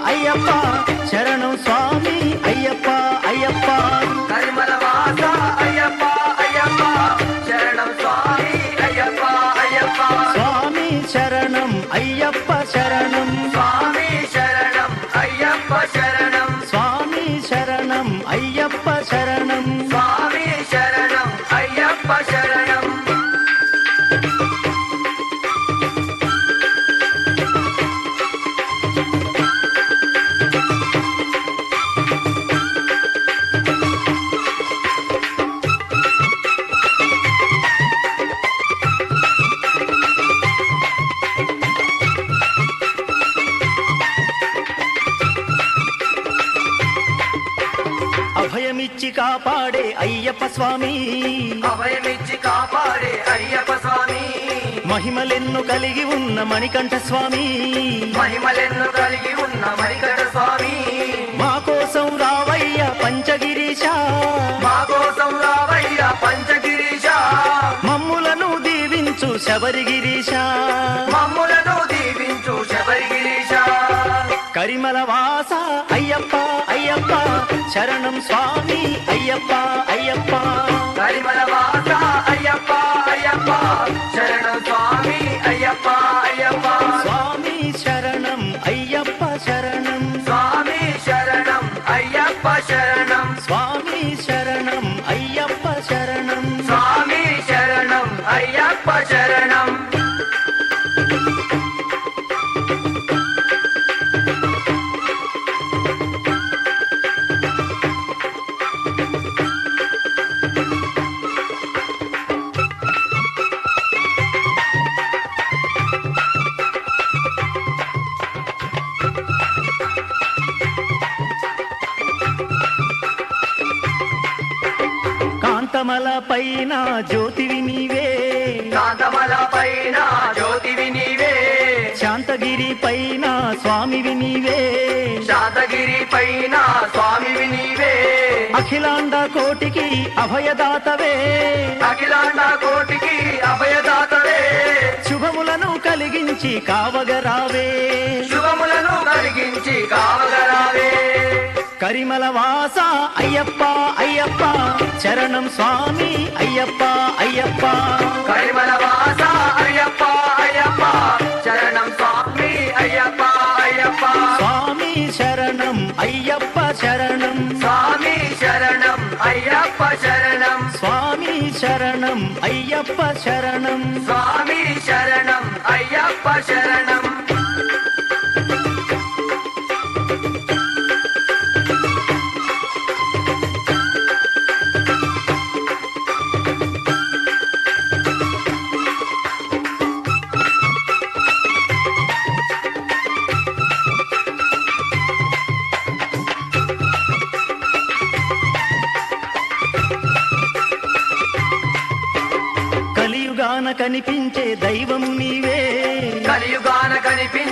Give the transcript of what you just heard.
అయ్యప్ప శరణం స్వామి అయ్యప్ప అయ్యప్ప కరిమల వాస అయ్యప్ప అయ్యప్ప శరణం స్వామి అయ్యప్ప అయ్యప్ప స్వామి శరణం అయ్యప్ప శరణం స్వామి శరణం అయ్యప్ప శరణం స్వామి శరణం అయ్యప్ప శరణం స్వామి శరణం అయ్యప్ప శరణం అభయమిచ్చి కాపాడే అయ్యప్ప స్వామి అభయమిచ్చి కాపాడే అయ్యప్ప స్వామి మహిమలెన్ను కలిగి ఉన్న మణికంఠ స్వామి మహిమలెన్ను కలిగి ఉన్న మణికంఠ స్వామి మా కోసం రావయ్య పంచగిరీశ మా కోసం రావయ్య పంచగిరీశ మమ్ములను దీవించు శబరిగిరీశ మమ్ములను దీవించు శబరిగిరీశ కరిమల వాస అయ్యప్ప అయ్యప్ప శరణం స్వామి అయ్యప్ప అయ్యప్ప కరిమల వాస అయ్యప్ప అయ్యప్ప శరణం స్వామి అయ్యప్ప అయ్యప్ప స్వామి శరణం అయ్యప్ప శరణం స్వామి శరణం అయ్యప్ప శరణం స్వామి శరణం అయ్యప్ప శరణం స్వామి శరణం అయ్యప్ప శరణం కాంతమల పైన జ్యోతివి నీవే కాంతమల పైన జ్యోతివి నీవే శాంతగిరి పైన స్వామివి నీవే శాంతగిరి పైన స్వామివి నీవే అఖిలాండ కోటికి అభయదాతవే అఖిలాండ కోటికి అభయదాతవే శుభములను కలిగించి కావగరావే శుభములను కలిగించి కావగరావే కరిమల వాస అయ్యప్ప అయ్యప్ప శరణం స్వామి అయ్యప్ప అయ్యప్ప కరిమల వాస అయ్యప్ప అయ్యప్ప శరణం స్వామి అయ్యప్ప అయ్యప్ప స్వామి శరణం అయ్యప్ప శరణం స్వామి శరణం అయ్యప్ప శరణం స్వామి శరణం అయ్యప్ప శరణం స్వామి శరణం అయ్యప్ప శరణం కలియుగాన కనిపించే దైవము నీవే కలియుగాన కనిపించే